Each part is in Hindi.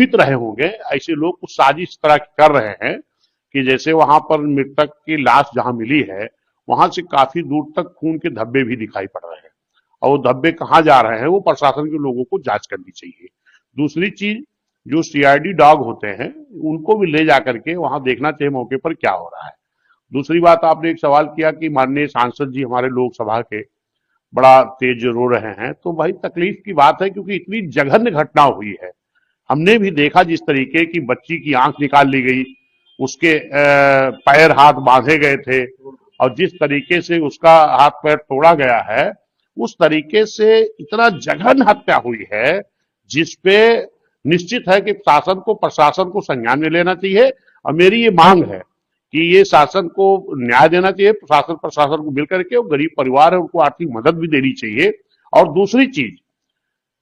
पीट रहे होंगे, ऐसे लोग कुछ साजिश इस तरह की कर रहे हैं कि जैसे वहां पर मृतक की लाश जहां मिली है वहां से काफी दूर तक खून के धब्बे भी दिखाई पड़ रहे हैं और वो धब्बे कहाँ जा रहे हैं वो प्रशासन के लोगों को जांच करनी चाहिए। दूसरी चीज, जो सीआईडी डॉग होते हैं उनको भी ले जाकर के वहां देखना चाहिए मौके पर क्या हो रहा है। दूसरी बात, आपने एक सवाल किया कि माननीय सांसद जी हमारे लोकसभा के बड़ा तेज रो रहे हैं, तो भाई तकलीफ की बात है क्योंकि इतनी जघन्य घटना हुई है। हमने भी देखा जिस तरीके की बच्ची की आंख निकाल ली गई, उसके पैर हाथ बांधे गए थे और जिस तरीके से उसका हाथ पैर तोड़ा गया है उस तरीके से इतना जघन्य हत्या हुई है जिसपे निश्चित है कि शासन को प्रशासन को संज्ञान में लेना चाहिए। और मेरी ये मांग है कि ये शासन को न्याय देना चाहिए, प्रशासन प्रशासन को मिलकर के, और गरीब परिवार है उनको आर्थिक मदद भी देनी चाहिए। और दूसरी चीज,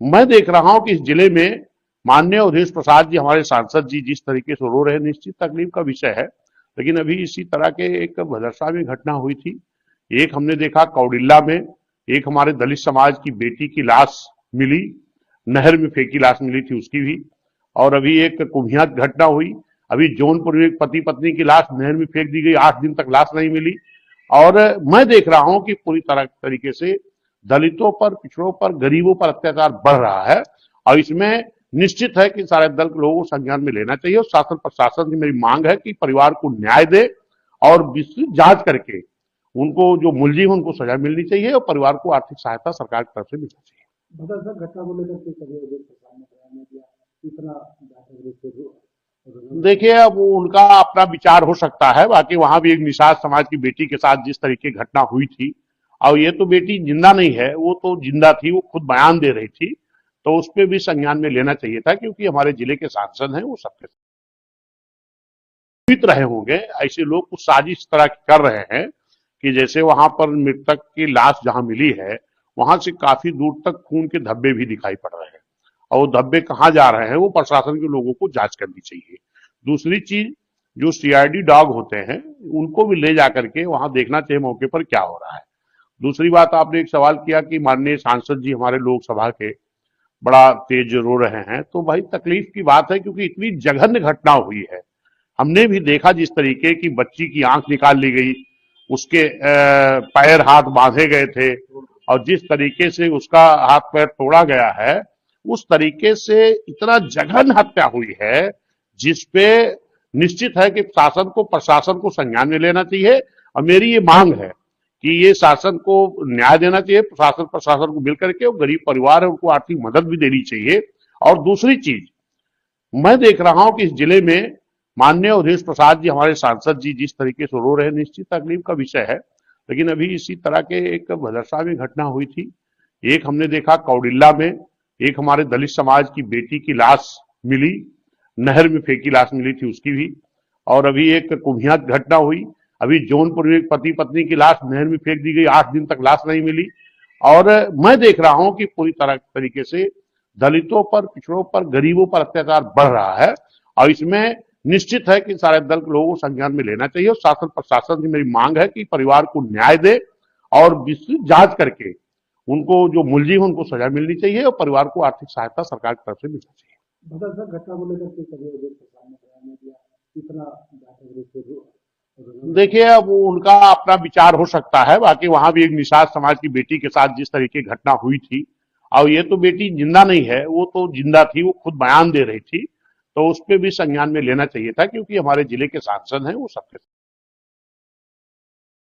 मैं देख रहा हूं कि इस जिले में माननीय अवधेश प्रसाद जी हमारे सांसद जी जिस तरीके से रो रहे हैं, निश्चित तकलीफ का विषय है। लेकिन अभी इसी तरह के एक भदरसा में घटना हुई थी, एक हमने देखा कौडिल्ला में, एक हमारे दलित समाज की बेटी की लाश मिली, नहर में फेंकी लाश मिली थी उसकी भी। और अभी एक कुम्हिया घटना हुई, अभी जौनपुर में एक पति पत्नी की लाश नहर में फेंक दी गई, 8 दिन तक लाश नहीं मिली। और मैं देख रहा हूं कि पूरी तरह तरीके से दलितों पर, पिछड़ों पर, गरीबों पर अत्याचार बढ़ रहा है और इसमें निश्चित है कि सारे दल के लोगों को संज्ञान में लेना चाहिए। और शासन प्रशासन की मेरी मांग है कि परिवार को न्याय दे और विस्तृत जांच करके उनको जो मुलजिम उनको सजा मिलनी चाहिए और परिवार को आर्थिक सहायता सरकार की तरफ से मिलनी चाहिए। घटना को लेकर के कभी प्रशासन ने बयान दिया, इतना व्यापक रूप से देखिए, अब उनका अपना विचार हो सकता है, बाकी वहां भी एक निषाद समाज की बेटी के साथ जिस तरीके की घटना हुई थी, और ये तो बेटी जिंदा नहीं है, वो तो जिंदा थी, वो खुद बयान दे रही थी, तो उस पर भी संज्ञान में लेना चाहिए था क्योंकि हमारे जिले के सांसद हैं, वो सबके पीट रहे होंगे, ऐसे लोग कुछ साजिश इस तरह की कर रहे हैं कि जैसे वहां पर मृतक की लाश जहां मिली है वहां से काफी दूर तक खून के धब्बे भी दिखाई पड़ रहे हैं और वो धब्बे कहाँ जा रहे हैं वो प्रशासन के लोगों को जांच करनी चाहिए। दूसरी चीज, जो सीआईडी डॉग होते हैं उनको भी ले जाकर के वहां देखना चाहिए मौके पर क्या हो रहा है। दूसरी बात, आपने एक सवाल किया कि माननीय सांसद जी हमारे लोकसभा के बड़ा तेज रो रहे हैं, तो भाई तकलीफ की बात है क्योंकि इतनी जघन्य घटना हुई है। हमने भी देखा जिस तरीके की बच्ची की आंख निकाल ली गई, उसके पैर हाथ बांधे गए थे और जिस तरीके से उसका हाथ पैर तोड़ा गया है उस तरीके से इतना जघन्य हत्या हुई है जिसपे निश्चित है कि शासन को प्रशासन को संज्ञान में लेना चाहिए। और मेरी ये मांग है कि ये शासन को न्याय देना चाहिए, प्रशासन प्रशासन को मिलकर के, और गरीब परिवार है उनको आर्थिक मदद भी देनी चाहिए। और दूसरी चीज, मैं देख रहा हूं कि इस जिले में माननीय अवधेश प्रसाद जी हमारे सांसद जी जिस तरीके से रो रहे हैं, निश्चित तकलीफ का विषय है। लेकिन अभी इसी तरह के एक भदरसा में घटना हुई थी, एक हमने देखा कौडिल्ला में, एक हमारे दलित समाज की बेटी की लाश मिली, नहर में फेंकी लाश मिली थी उसकी भी। और अभी एक कुम्हिया घटना हुई, अभी जौनपुर में एक पति पत्नी की लाश नहर में फेंक दी गई, 8 दिन तक लाश नहीं मिली। और मैं देख रहा हूं कि पूरी तरह तरीके से दलितों पर, पिछड़ों पर, गरीबों पर अत्याचार बढ़ रहा है और इसमें निश्चित है कि सारे दल के लोगों को संज्ञान में लेना चाहिए। और शासन प्रशासन की मेरी मांग है कि परिवार को न्याय दे और विस्तृत जांच करके उनको जो मुलजिम उनको सजा मिलनी चाहिए और परिवार को आर्थिक सहायता सरकार की तरफ से मिलनी चाहिए। घटना को लेकर के कभी प्रशासन ने बयान दिया, इतना व्यापक रूप से देखिए, अब उनका अपना विचार हो सकता है, बाकी वहां भी एक निषाद समाज की बेटी के साथ जिस तरीके की घटना हुई थी, और ये तो बेटी जिंदा नहीं है, वो तो जिंदा थी, वो खुद बयान दे रही थी, तो उस पर भी संज्ञान में लेना चाहिए था क्योंकि हमारे जिले के सांसद हैं, वो सबके